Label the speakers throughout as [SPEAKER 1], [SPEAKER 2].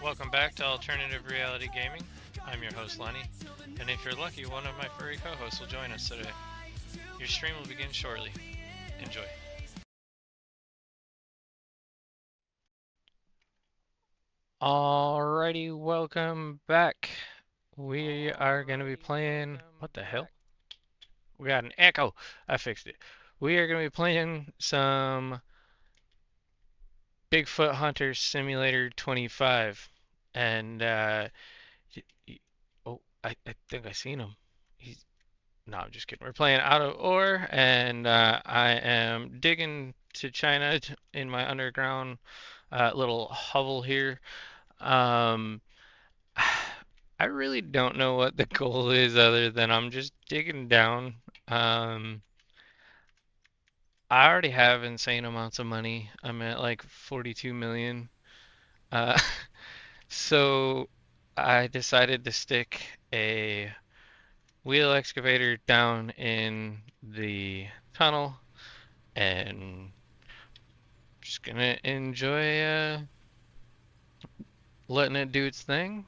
[SPEAKER 1] Welcome back to Alternative Reality Gaming. I'm your host Lenny, and if you're lucky, one of my furry co-hosts will join us today. Your stream will begin shortly. Enjoy. Alrighty, welcome back. We are going to be playing... What the hell? We got an echo. I fixed it. We are going to be playing some Bigfoot Hunter Simulator 25. And, oh, I think I seen him. No, I'm just kidding. We're playing out of ore, and I am digging to China in my underground little hovel here. Um, I really don't know what the goal is other than I'm just digging down. Um, I already have insane amounts of money. I'm at like 42 million. Uh, so I decided to stick a wheel excavator down in the tunnel and just gonna enjoy letting it do its thing.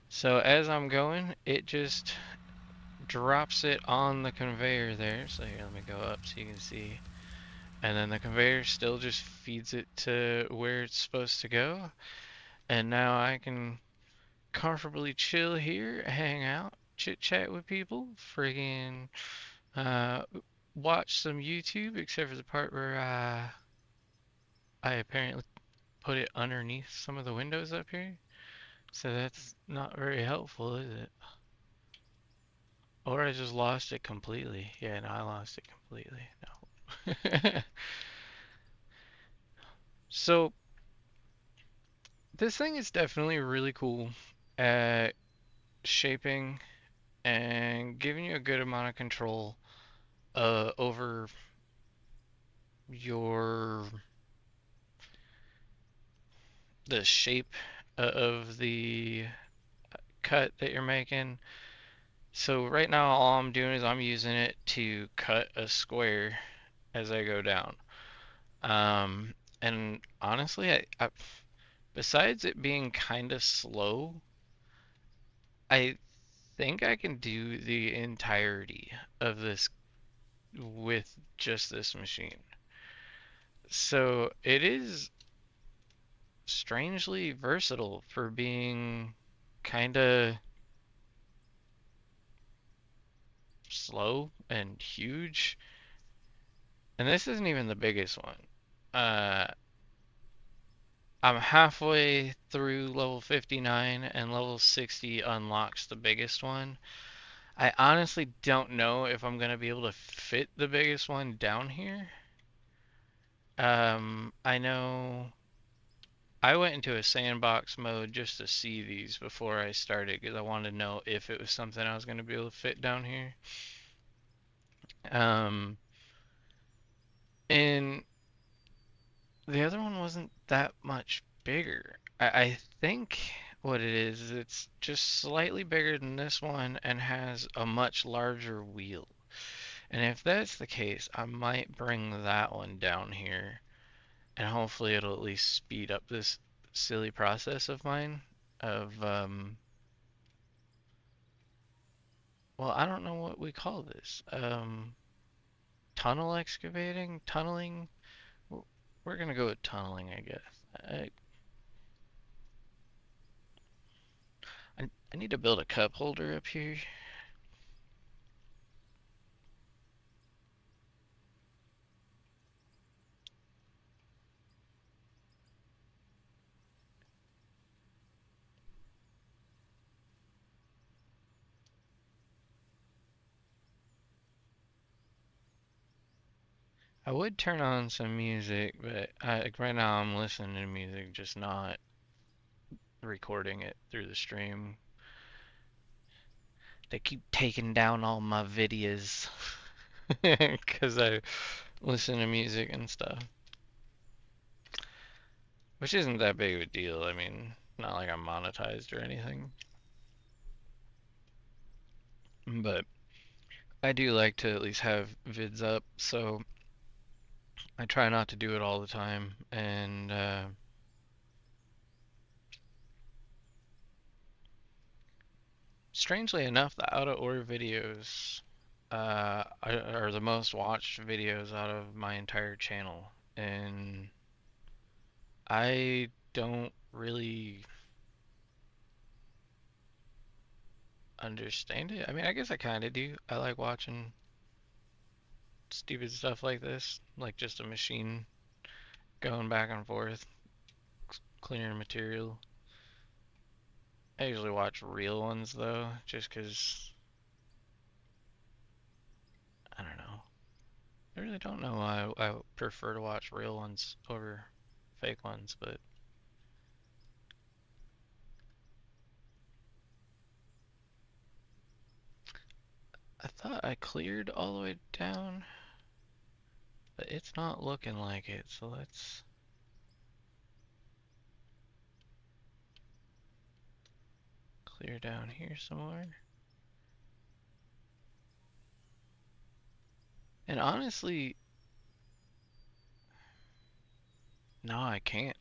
[SPEAKER 1] So as I'm going, it just drops it on the conveyor there. So here, let me go up so you can see. And then the conveyor still just feeds it to where it's supposed to go. And now I can comfortably chill here, hang out, chit chat with people, friggin' uh, watch some YouTube, except for the part where I apparently put it underneath some of the windows up here. So that's not very helpful, is it? Or I just lost it completely. Yeah, no, I lost it completely. No. So this thing is definitely really cool at shaping and giving you a good amount of control over your the shape of the cut that you're making. So right now all I'm doing is I'm using it to cut a square as I go down. And honestly, besides it being kind of slow, I think I can do the entirety of this with just this machine. So it is strangely versatile for being kind of slow and huge. And this isn't even the biggest one. Uh, I'm halfway through level 59 and level 60 unlocks the biggest one. I honestly don't know if I'm going to be able to fit the biggest one down here. I know I went into a sandbox mode just to see these before I started because I wanted to know if it was something I was going to be able to fit down here. Um, and the other one wasn't that much bigger. I think what it is it's just slightly bigger than this one and has a much larger wheel. And if that's the case, I might bring that one down here and hopefully it'll at least speed up this silly process of mine of well, I don't know what we call this. Tunnel excavating, tunneling. We're gonna go with tunneling, I guess. I I need to build a cup holder up here. I would turn on some music, but like right now I'm listening to music, just not recording it through the stream. They keep taking down all my videos because I listen to music and stuff, which isn't that big of a deal. I mean, not like I'm monetized or anything. But I do like to at least have vids up, so I try not to do it all the time. And strangely enough, the out of order videos are the most watched videos out of my entire channel. And I don't really understand it. I mean, I guess I kind of do. I like watching stupid stuff like this, like just a machine going back and forth, clearing material. I usually watch real ones though, just 'cause I don't know. I really don't know why I prefer to watch real ones over fake ones, but I thought I cleared all the way down, but it's not looking like it, so let's clear down here some more. And honestly, no, I can't.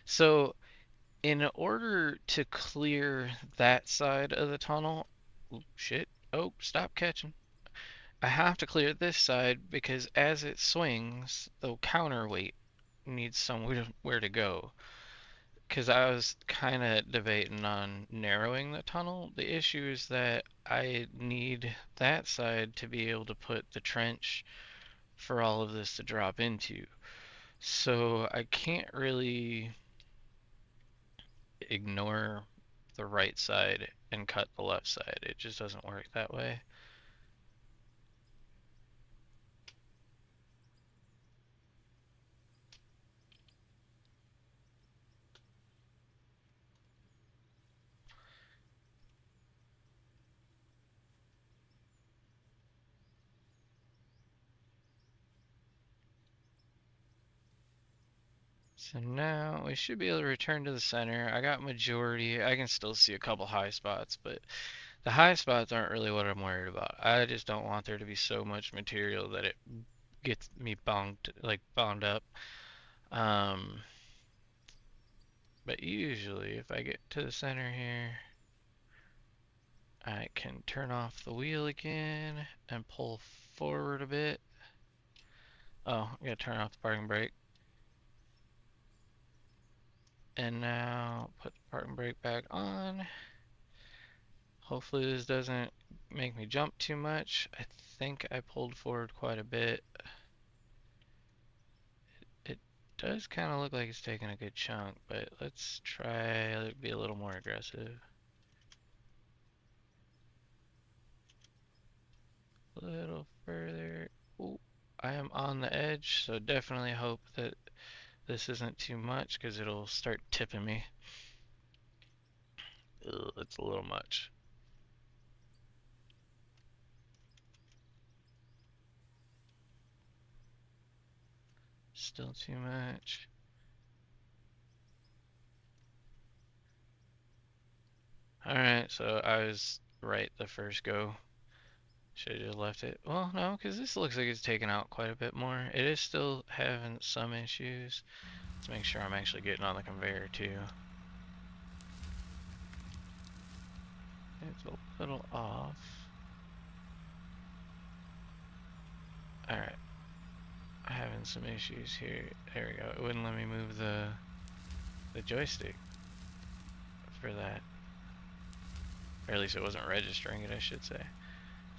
[SPEAKER 1] So, in order to clear that side of the tunnel, oh, shit. Oh, stop catching. I have to clear this side because as it swings, the counterweight needs somewhere to go. Because I was kind of debating on narrowing the tunnel. The issue is that I need that side to be able to put the trench for all of this to drop into. So I can't really ignore the right side and cut the left side. It just doesn't work that way. So now we should be able to return to the center. I got majority. I can still see a couple high spots, but the high spots aren't really what I'm worried about. I just don't want there to be so much material that it gets me bound up. Um, but usually if I get to the center here, I can turn off the wheel again and pull forward a bit. Oh, I gotta turn off the parking brake. And now put the parking brake back on. Hopefully this doesn't make me jump too much. I think I pulled forward quite a bit. It does kind of look like it's taking a good chunk, but let's try to be a little more aggressive. A little further. Ooh, I am on the edge, so definitely hope that this isn't too much because it'll start tipping me. Ugh, it's a little much. Still too much. Alright, so I was right the first go. Should have just left it. Well, no, because this looks like it's taken out quite a bit more. It is still having some issues. Let's make sure I'm actually getting on the conveyor too. It's a little off. Alright, having some issues here. There we go. It wouldn't let me move the joystick for that. Or at least it wasn't registering it, I should say.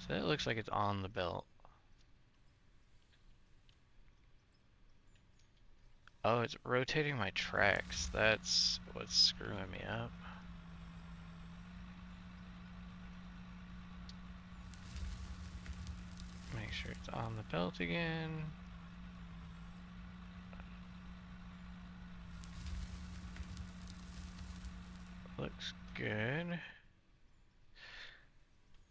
[SPEAKER 1] So that looks like it's on the belt. Oh, it's rotating my tracks. That's what's screwing me up. Make sure it's on the belt again. Looks good.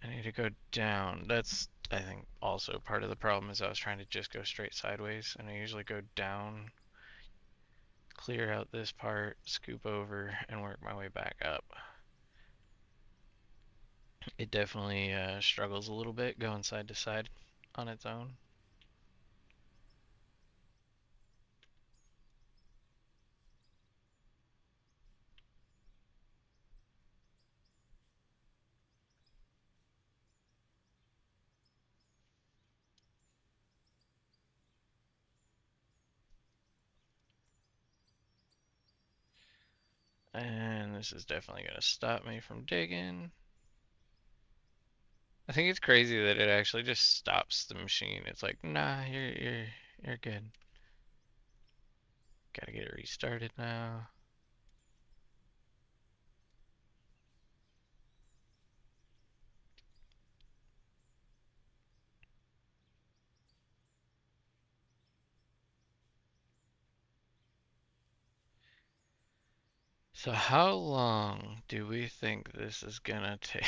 [SPEAKER 1] I need to go down. That's, I think, also part of the problem is I was trying to just go straight sideways, and I usually go down, clear out this part, scoop over, and work my way back up. It definitely struggles a little bit going side to side on its own. And this is definitely going to stop me from digging. I think it's crazy that it actually just stops the machine. It's like, nah, you're good. Gotta get it restarted now. So how long do we think this is gonna take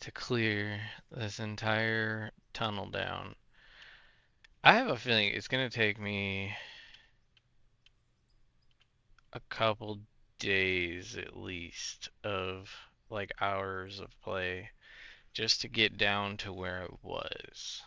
[SPEAKER 1] to clear this entire tunnel down? I have a feeling it's gonna take me a couple days at least of like hours of play just to get down to where it was.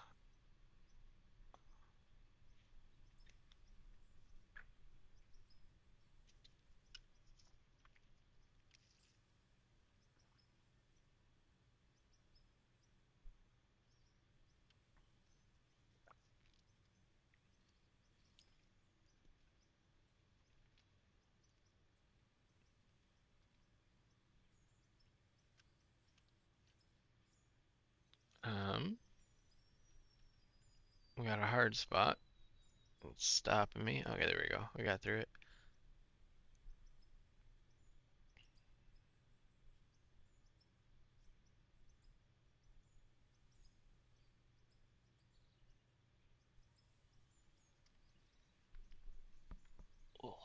[SPEAKER 1] Um, we got a hard spot. It's stopping me. Okay, there we go. We got through it. Oh.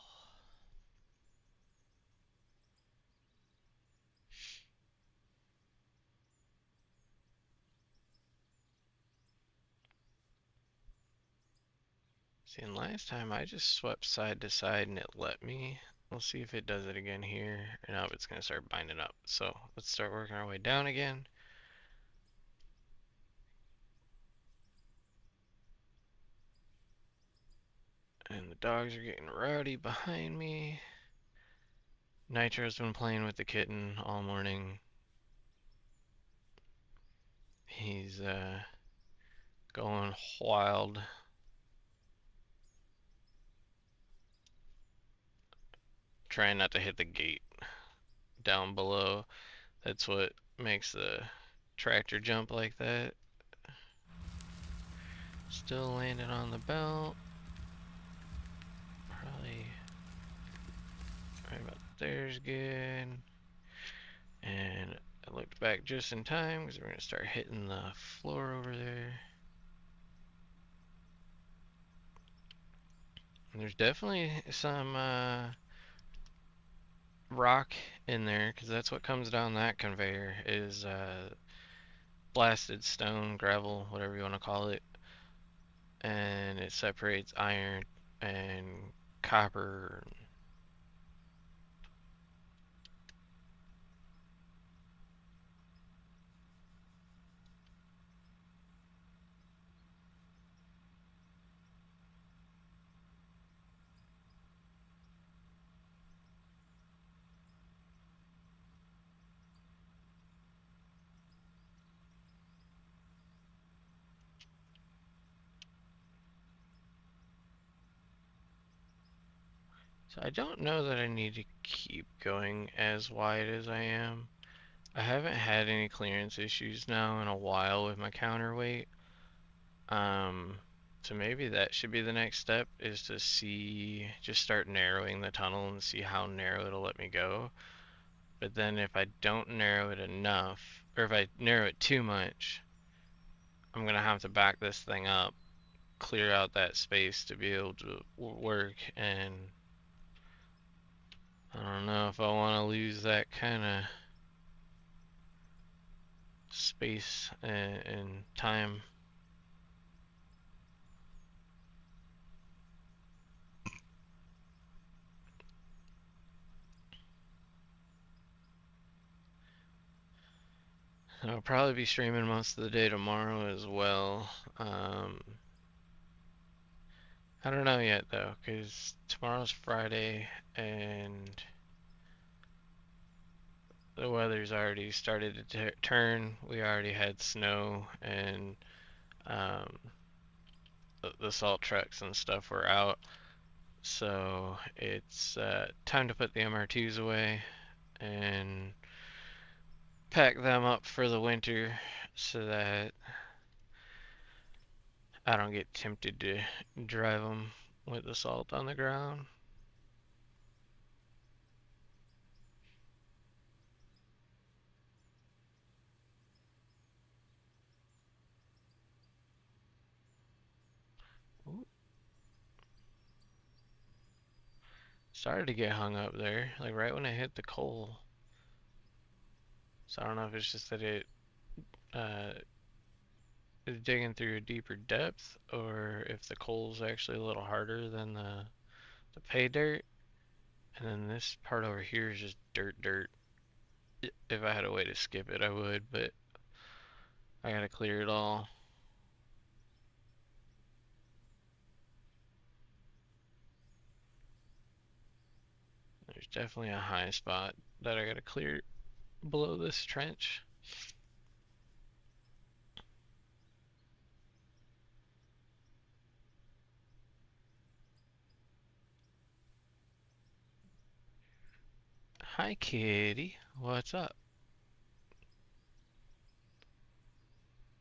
[SPEAKER 1] See, and last time I just swept side to side and it let me. We'll see if it does it again here. And now it's going to start binding up. So let's start working our way down again. And the dogs are getting rowdy behind me. Nitro's been playing with the kitten all morning. He's going wild. Trying not to hit the gate down below. That's what makes the tractor jump like that. Still landing on the belt. Probably right about there's good. And I looked back just in time because we're going to start hitting the floor over there. And there's definitely some rock in there because that's what comes down that conveyor is blasted stone, gravel, whatever you want to call it. And it separates iron and copper. So I don't know that I need to keep going as wide as I am. I haven't had any clearance issues now in a while with my counterweight. Um, so maybe that should be the next step is to see, just start narrowing the tunnel and see how narrow it'll let me go. But then if I don't narrow it enough, or if I narrow it too much, I'm gonna have to back this thing up, clear out that space to be able to work, and I don't know if I want to lose that kind of space and time. I'll probably be streaming most of the day tomorrow as well. Um, I don't know yet though, 'cause tomorrow's Friday and the weather's already started to turn. We already had snow and um, the salt trucks and stuff were out. So it's time to put the MR2s away and pack them up for the winter so that I don't get tempted to drive them with the salt on the ground. Ooh, started to get hung up there, like right when I hit the coal. So I don't know if it's just that it uh, is digging through a deeper depth, or if the coal's actually a little harder than the pay dirt. And then this part over here is just dirt. If I had a way to skip it, I would, but I gotta clear it all. There's definitely a high spot that I gotta clear below this trench. Hi, kitty. What's up?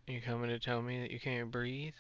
[SPEAKER 1] You coming to tell me that you can't breathe?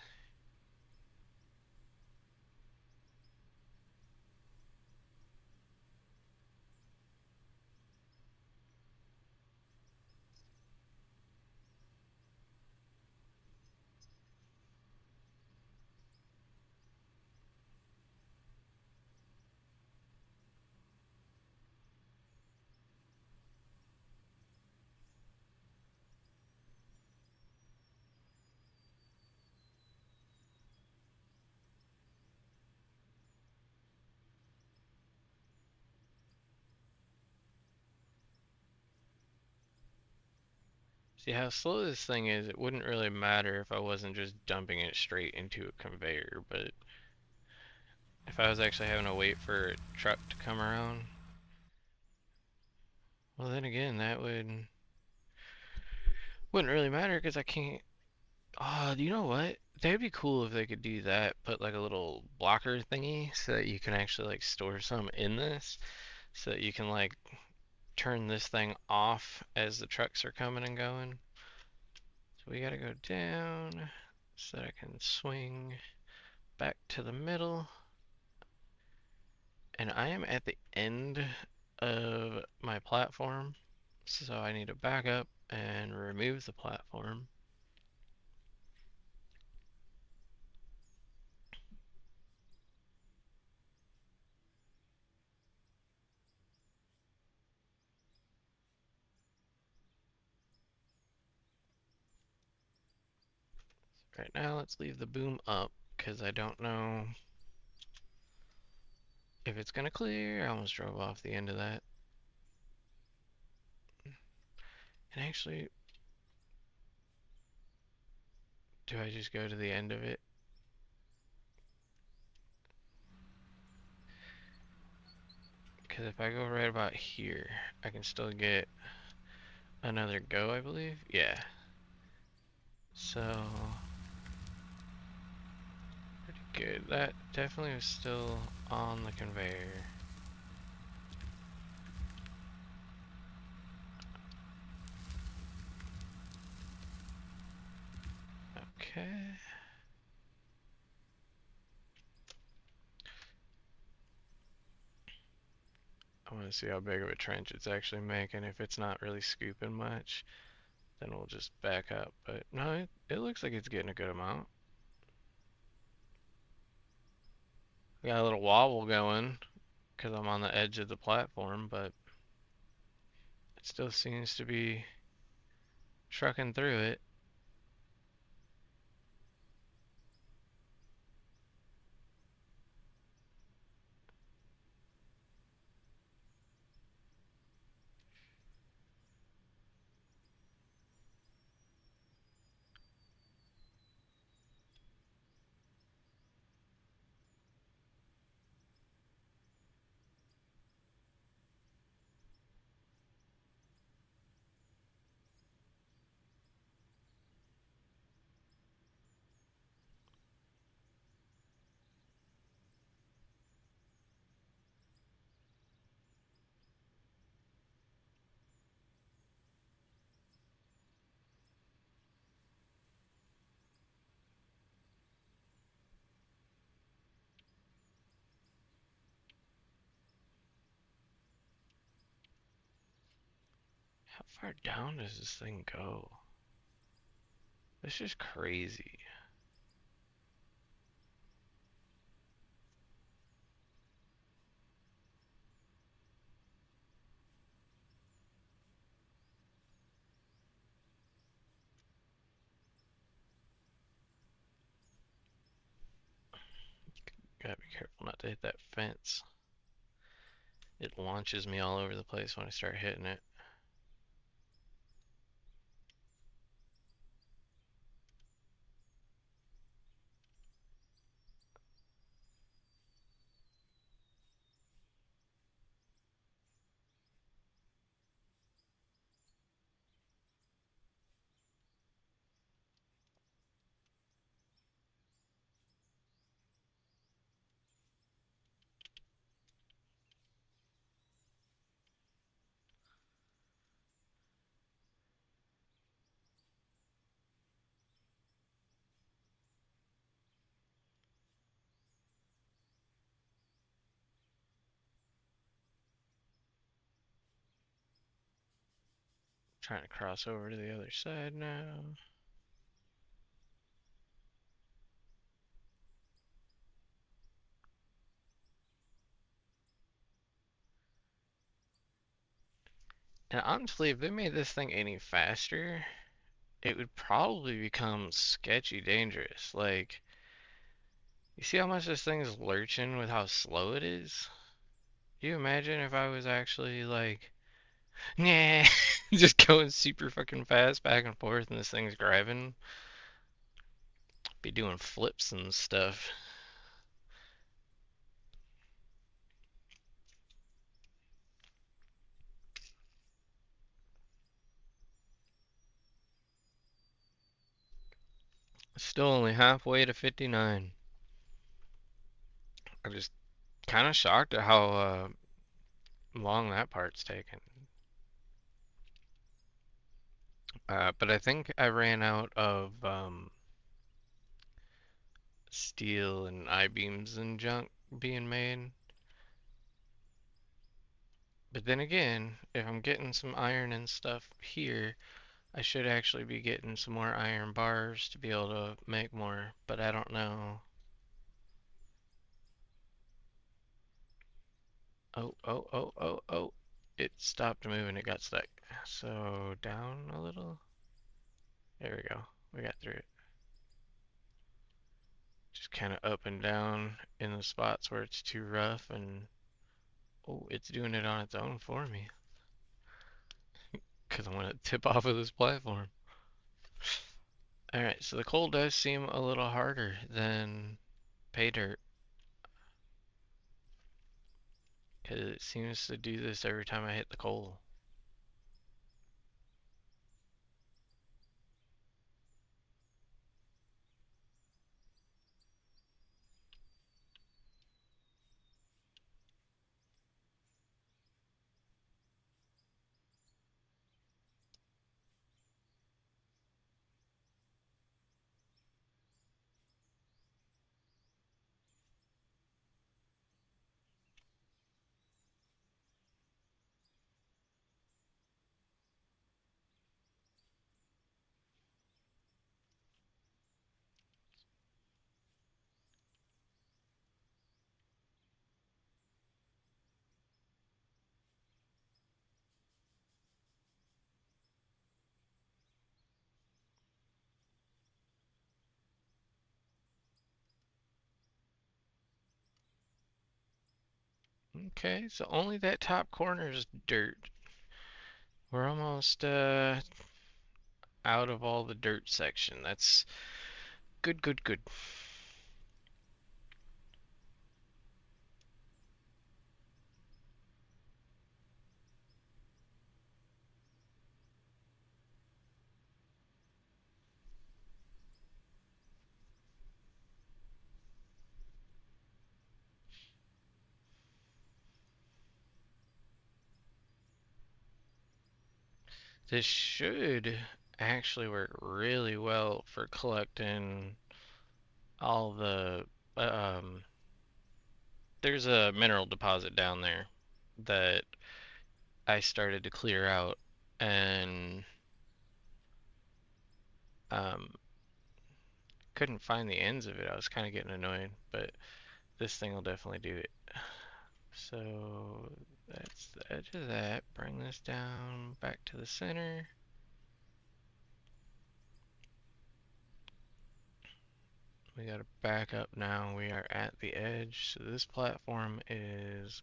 [SPEAKER 1] See how slow this thing is, it wouldn't really matter if I wasn't just dumping it straight into a conveyor, but if I was actually having to wait for a truck to come around, well then again, that wouldn't really matter because I can't. Oh, you know what? That'd be cool if they could do that. Put like a little blocker thingy so that you can actually like store some in this, so that you can like turn this thing off as the trucks are coming and going. So we gotta go down so that I can swing back to the middle. And I am at the end of my platform, so I need to back up and remove the platform. Right now, let's leave the boom up because I don't know if it's gonna clear. I almost drove off the end of that. And actually, do I just go to the end of it? Because if I go right about here, I can still get another go, I believe. Yeah. So, pretty good. That definitely was still on the conveyor. Okay. I want to see how big of a trench it's actually making. If it's not really scooping much, then we'll just back up. But no, it looks like it's getting a good amount. Got a little wobble going because I'm on the edge of the platform, but it still seems to be trucking through it. How far down does this thing go? This is crazy. Gotta be careful not to hit that fence. It launches me all over the place when I start hitting it. Trying to cross over to the other side now. And honestly, if they made this thing any faster, it would probably become sketchy dangerous. Like, you see how much this thing is lurching with how slow it is? You imagine if I was actually like, nah, just going super fucking fast back and forth and this thing's driving? Be doing flips and stuff. Still only halfway to 59. I'm just kind of shocked at how long that part's taken. But I think I ran out of steel and I-beams and junk being made. But then again, if I'm getting some iron and stuff here, I should actually be getting some more iron bars to be able to make more, but I don't know. Oh, oh, oh, oh, oh. It stopped moving, it got stuck. So down a little. There we go. We got through it. Just kind of up and down in the spots where it's too rough and oh, it's doing it on its own for me. Because I want to tip off of this platform. Alright, so the coal does seem a little harder than pay dirt. Because it seems to do this every time I hit the coal. Okay, so only that top corner is dirt. We're almost out of all the dirt section. That's good, good, good. This should actually work really well for collecting all the um there's a mineral deposit down there that I started to clear out and um, couldn't find the ends of it. I was kind of getting annoyed, but this thing will definitely do it. So that's the edge of that. Bring this down back to the center. We got to back up now. We are at the edge. So this platform is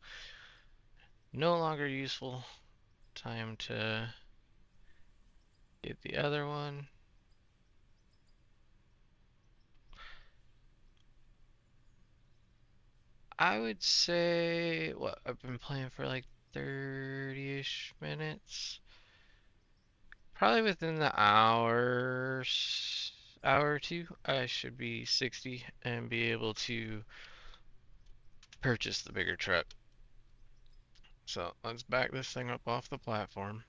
[SPEAKER 1] no longer useful. Time to get the other one. I would say, what, I've been playing for like 30-ish minutes. Probably within the hour or two, I should be 60 and be able to purchase the bigger truck. So let's back this thing up off the platform.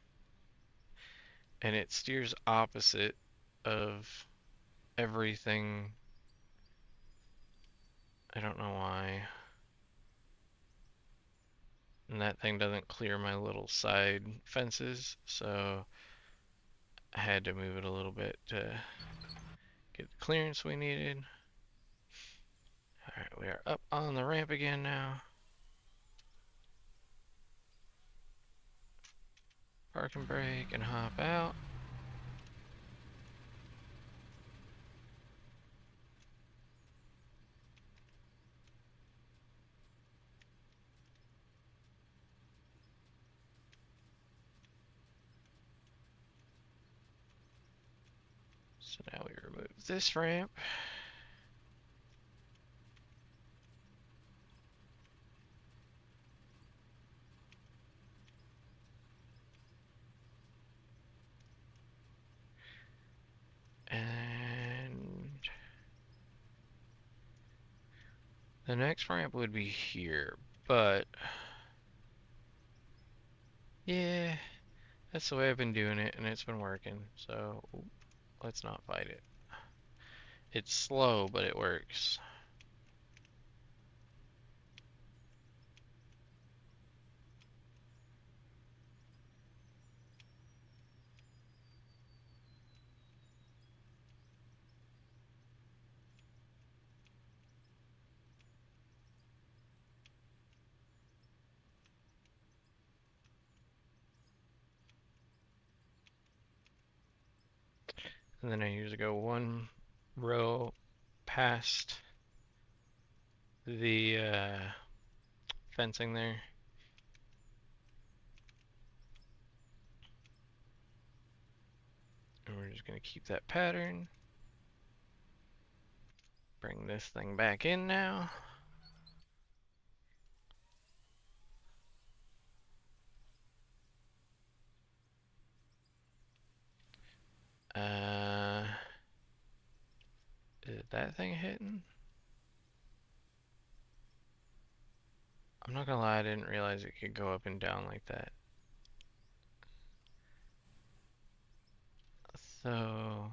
[SPEAKER 1] And it steers opposite of everything. I don't know why. And that thing doesn't clear my little side fences, so I had to move it a little bit to get the clearance we needed. Alright, we are up on the ramp again now. Park and brake and hop out. So now we remove this ramp. And the next ramp would be here, but yeah, that's the way I've been doing it and it's been working. So let's not fight it. It's slow, but it works. And then I usually go one row past the fencing there. And we're just going to keep that pattern. Bring this thing back in now. Is that thing hitting? I'm not gonna lie, I didn't realize it could go up and down like that. So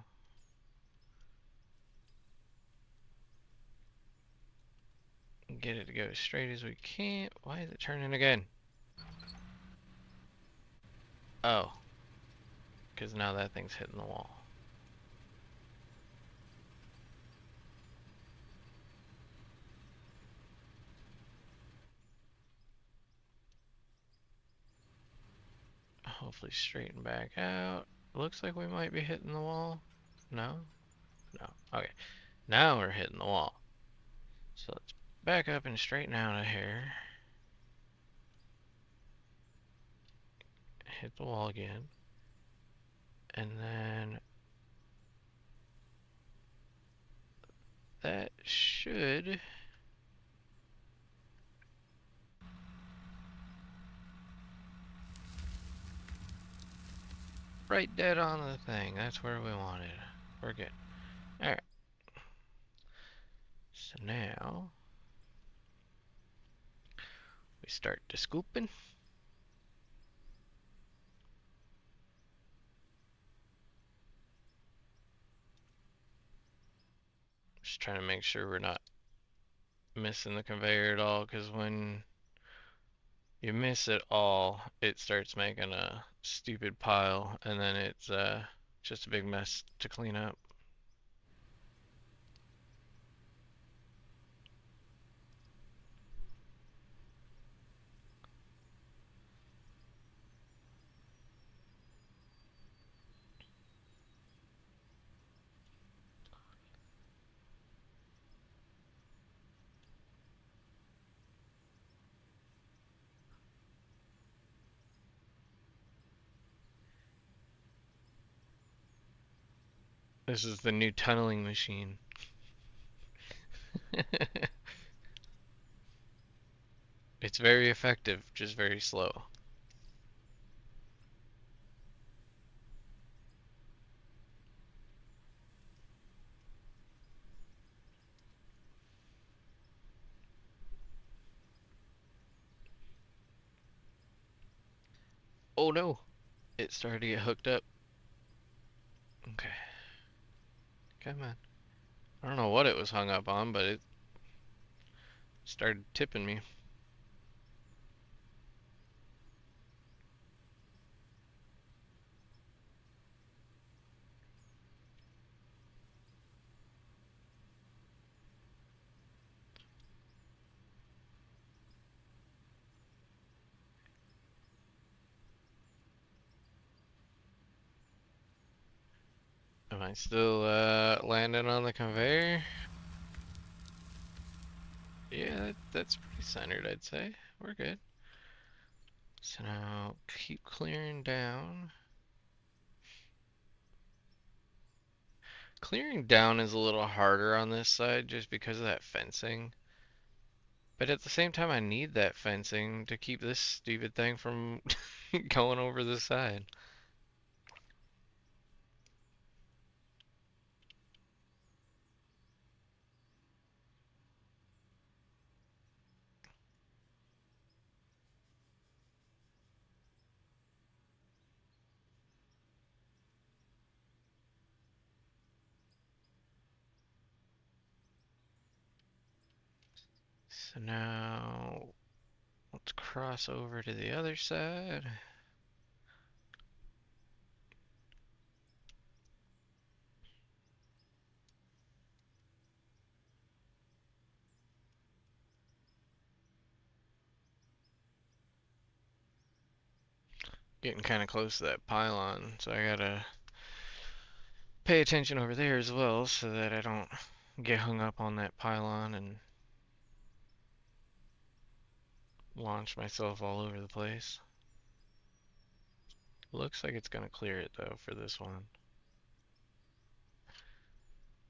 [SPEAKER 1] get it to go as straight as we can. Why is it turning again? Oh, because now that thing's hitting the wall. Hopefully straighten back out. Looks like we might be hitting the wall. No? No. Okay. Now we're hitting the wall. So let's back up and straighten out a hair. Hit the wall again. And then that should right dead on the thing. That's where we wanted. We're good. Alright. So now we start to scooping. Just trying to make sure we're not missing the conveyor at all, because when You miss it all, it starts making a stupid pile, and then it's just a big mess to clean up. This is the new tunneling machine. It's very effective, just very slow. Oh no! It started to get hooked up. Okay, come on. I don't know what it was hung up on, but it started tipping me. Am I still landing on the conveyor? Yeah, that's pretty centered, I'd say. We're good. So now keep clearing down. Clearing down is a little harder on this side just because of that fencing. But at the same time, I need that fencing to keep this stupid thing from going over the side. So now let's cross over to the other side. Getting kind of close to that pylon, so I gotta pay attention over there as well so that I don't get hung up on that pylon and launch myself all over the place. Looks like it's gonna clear it though for this one.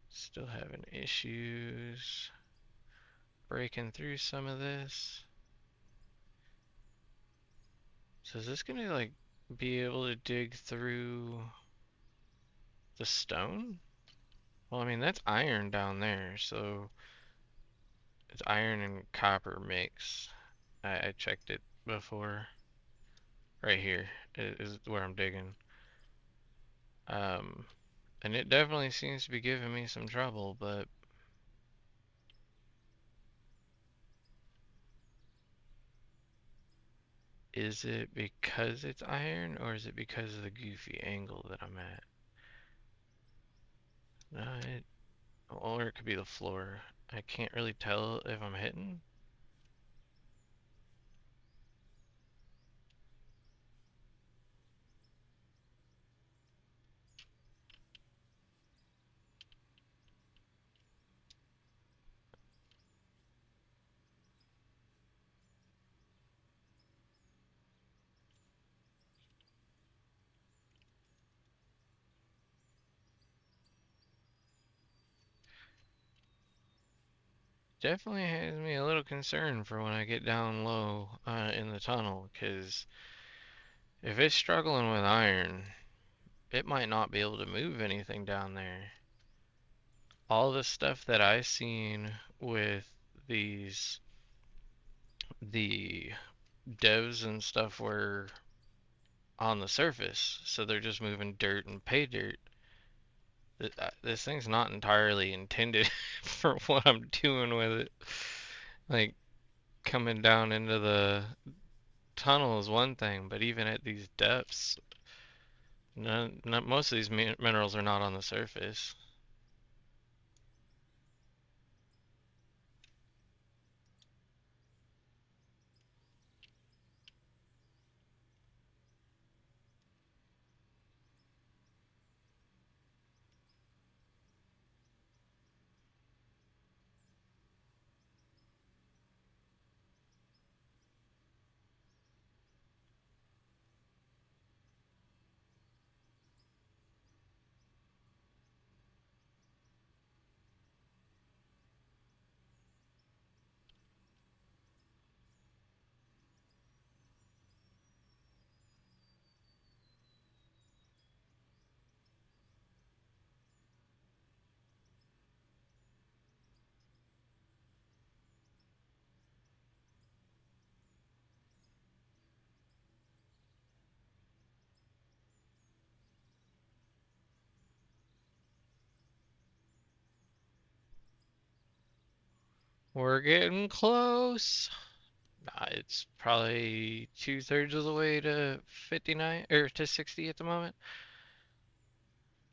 [SPEAKER 1] Still having issues breaking through some of this. So is this gonna like be able to dig through the stone? Well, I mean that's iron down there, so it's iron and copper mix. I checked it before. Right here is where I'm digging. Um, and it definitely seems to be giving me some trouble, but is it because it's iron or is it because of the goofy angle that I'm at? No, or it could be the floor. I can't really tell if I'm hitting. Definitely has me a little concerned for when I get down low in the tunnel, because if it's struggling with iron, it might not be able to move anything down there. All the stuff that I've seen with these the devs and stuff were on the surface, so they're just moving dirt and pay dirt. This thing's not entirely intended for what I'm doing with it. Like coming down into tunnel is one thing, but even at these depths, most of these minerals are not on the surface. We're getting close. It's probably 2/3 of the way to 59 or to 60 at the moment.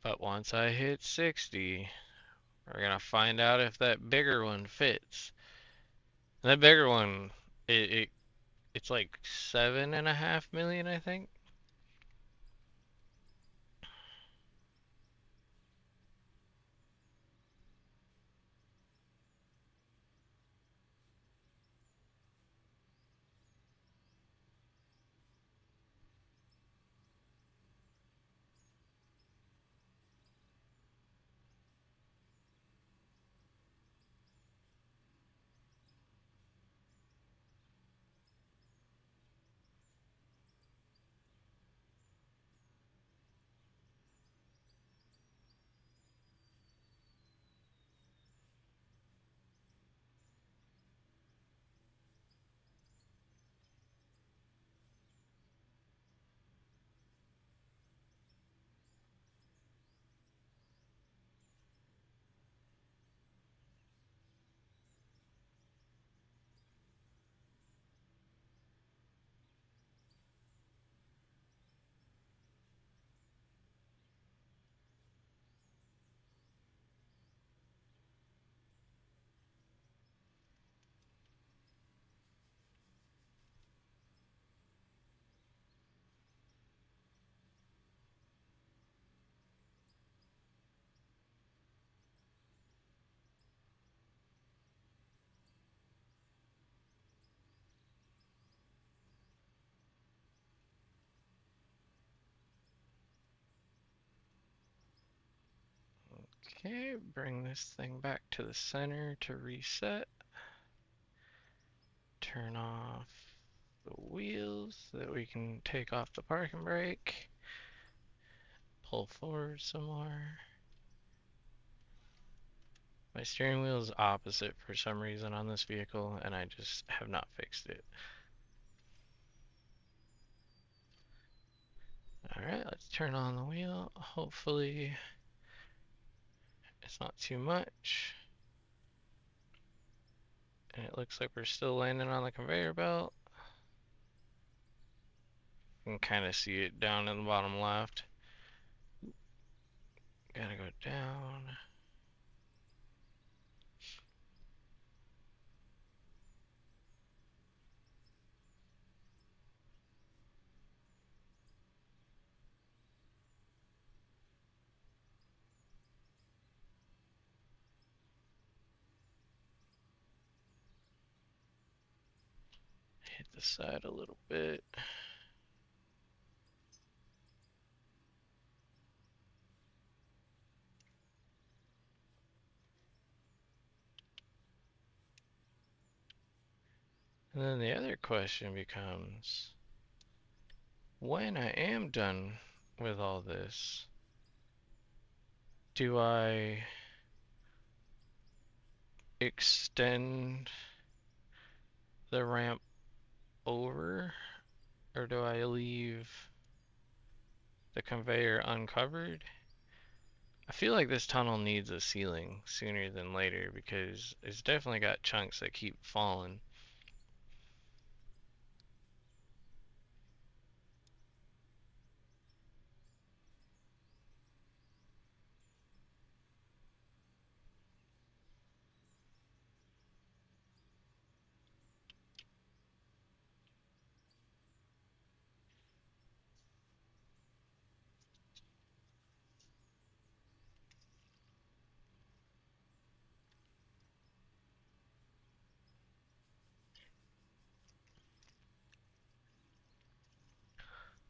[SPEAKER 1] But once I hit 60, we're gonna find out if that bigger one fits. And that bigger one, it's like 7.5 million, I think. Okay, bring this thing back to the center to reset. Turn off the wheels so that we can take off the parking brake. Pull forward some more. My steering wheel is opposite for some reason on this vehicle, and I just have not fixed it. Alright, let's turn on the wheel. Hopefully it's not too much. And it looks like we're still landing on the conveyor belt. You can kind of see it down in the bottom left. Gotta go down. Hit the side a little bit. And then the other question becomes, when I am done with all this, do I extend the ramp over, or do I leave the conveyor uncovered? I feel like this tunnel needs a ceiling sooner than later because it's definitely got chunks that keep falling.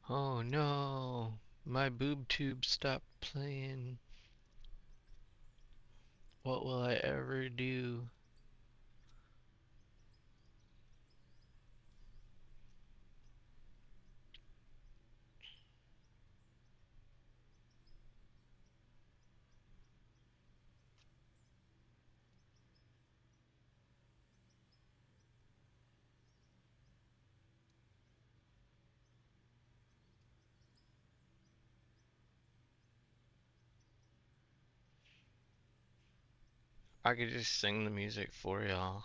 [SPEAKER 1] Oh no, my boob tube stopped playing. What will I ever do? I could just sing the music for y'all.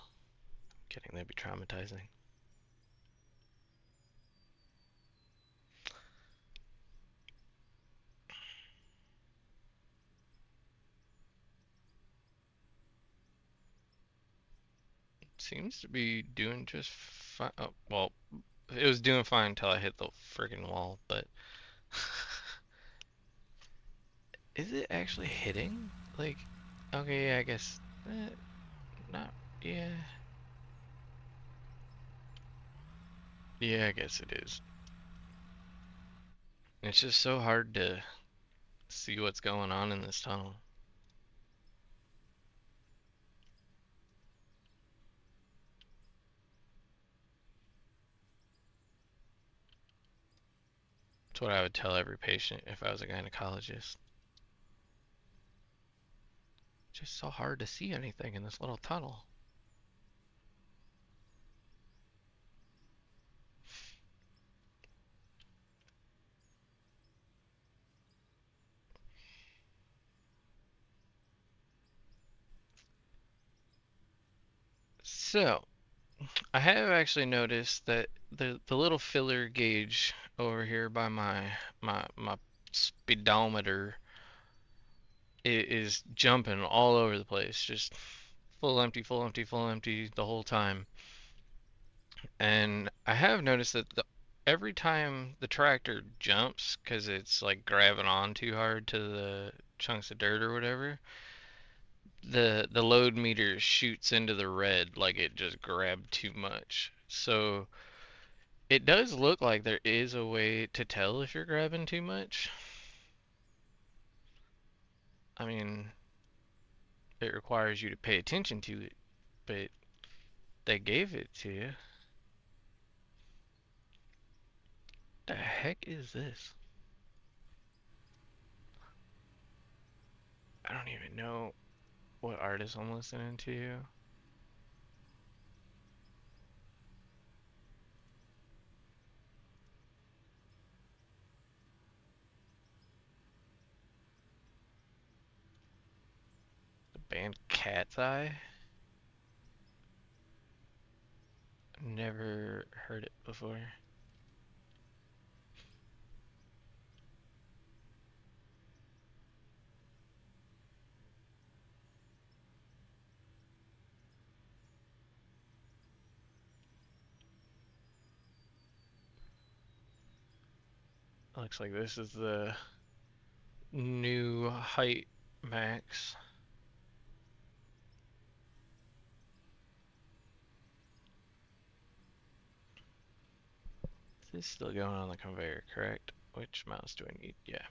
[SPEAKER 1] Kidding, that'd be traumatizing. Seems to be doing just fine. Oh, well, it was doing fine until I hit the friggin' wall, but is it actually hitting? Like, okay, yeah, I guess not. Yeah, yeah, I guess it is. It's just so hard to see what's going on in this tunnel. That's what I would tell every patient if I was a gynecologist. Just so hard to see anything in this little tunnel. So, I have actually noticed that the little filler gauge over here by my speedometer is jumping all over the place, just full empty, full empty, full empty the whole time. And I have noticed that every time the tractor jumps, because it's like grabbing on too hard to the chunks of dirt or whatever, the load meter shoots into the red like it just grabbed too much. So it does look like there is a way to tell if you're grabbing too much. I mean, it requires you to pay attention to it, but they gave it to you. The heck is this? I don't even know what artist I'm listening to. The band Cat's Eye? Never heard it before. Looks like this is the new height max. This is still going on the conveyor, correct? Which mouse do I need? Yeah.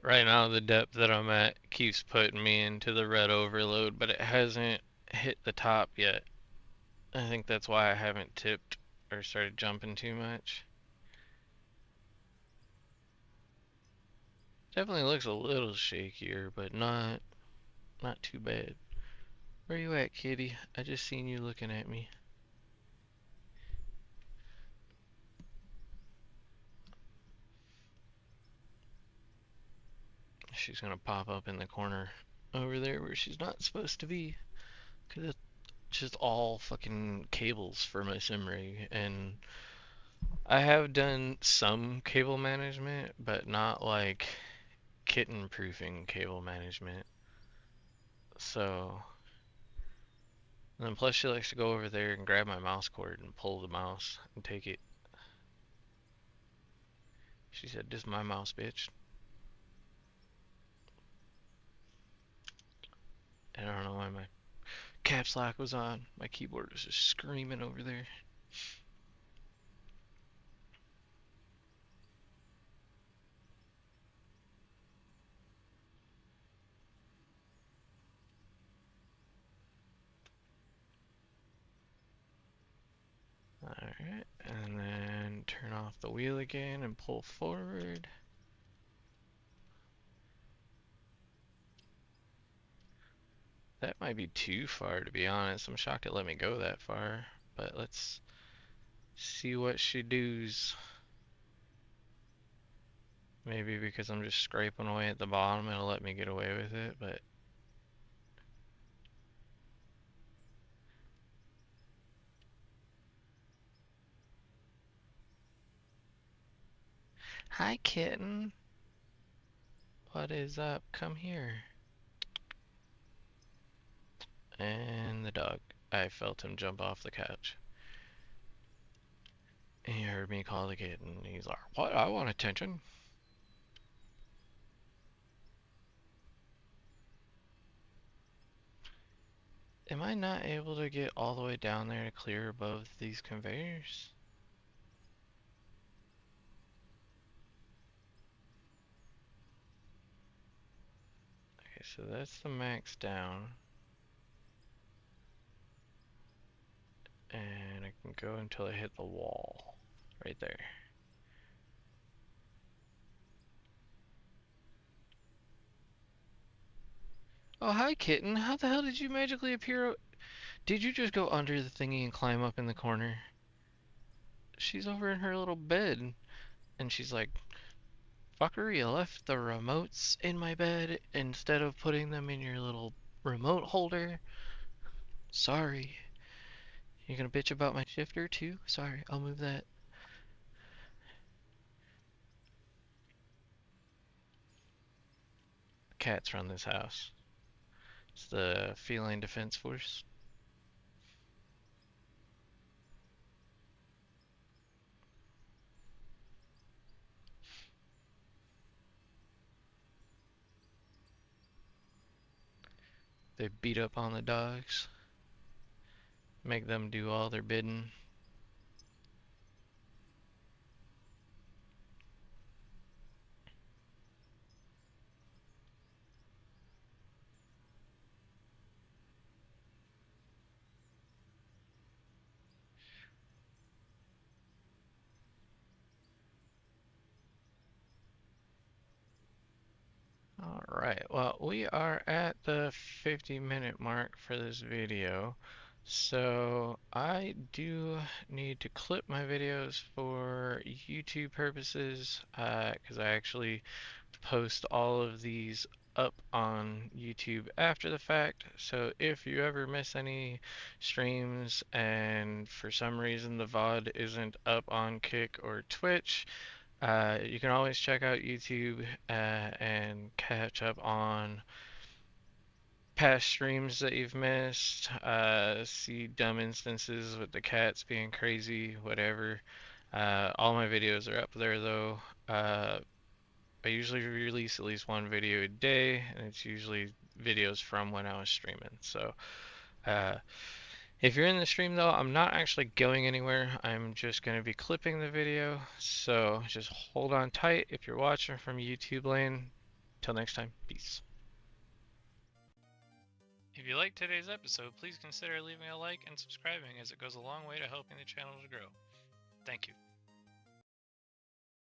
[SPEAKER 1] Right now, the depth that I'm at keeps putting me into the red overload, but it hasn't hit the top yet. I think that's why I haven't tipped or started jumping too much. Definitely looks a little shakier, but not too bad. Where you at, kitty? I just seen you looking at me. She's gonna pop up in the corner over there where she's not supposed to be, 'cause it's just all fucking cables for my sim rig, and I have done some cable management, but not like kitten proofing cable management. So, and then plus she likes to go over there and grab my mouse cord and pull the mouse and take it. She said, "This is my mouse, bitch." I don't know why my caps lock was on. My keyboard was just screaming over there. Alright, and then turn off the wheel again and pull forward. That might be too far, to be honest. I'm shocked it let me go that far. But let's see what she does. Maybe because I'm just scraping away at the bottom, it'll let me get away with it, but... Hi, kitten. What is up? Come here. And the dog. I felt him jump off the couch. He heard me call the kitten. He's like, what? I want attention. Am I not able to get all the way down there to clear above these conveyors? Okay, so that's the max down. And I can go until I hit the wall. Right there. Oh, hi, kitten. How the hell did you magically appear? Did you just go under the thingy and climb up in the corner? She's over in her little bed. And she's like, fucker, you left the remotes in my bed instead of putting them in your little remote holder. Sorry. You gonna bitch about my shifter too? Sorry, I'll move that. Cats run this house. It's the Feline Defense Force. They beat up on the dogs, make them do all their bidding. Alright, well, we are at the 50-minute mark for this video. So, I do need to clip my videos for YouTube purposes, because I actually post all of these up on YouTube after the fact. So if you ever miss any streams and for some reason the VOD isn't up on Kick or Twitch, you can always check out YouTube and catch up on past streams that you've missed, see dumb instances with the cats being crazy, whatever. All my videos are up there though. I usually release at least one video a day, and it's usually videos from when I was streaming. So, uh, if you're in the stream though, I'm not actually going anywhere. I'm just going to be clipping the video. So, just hold on tight if you're watching from YouTube land. Till next time, peace. If you liked today's episode, please consider leaving a like and subscribing as it goes a long way to helping the channel to grow. Thank you.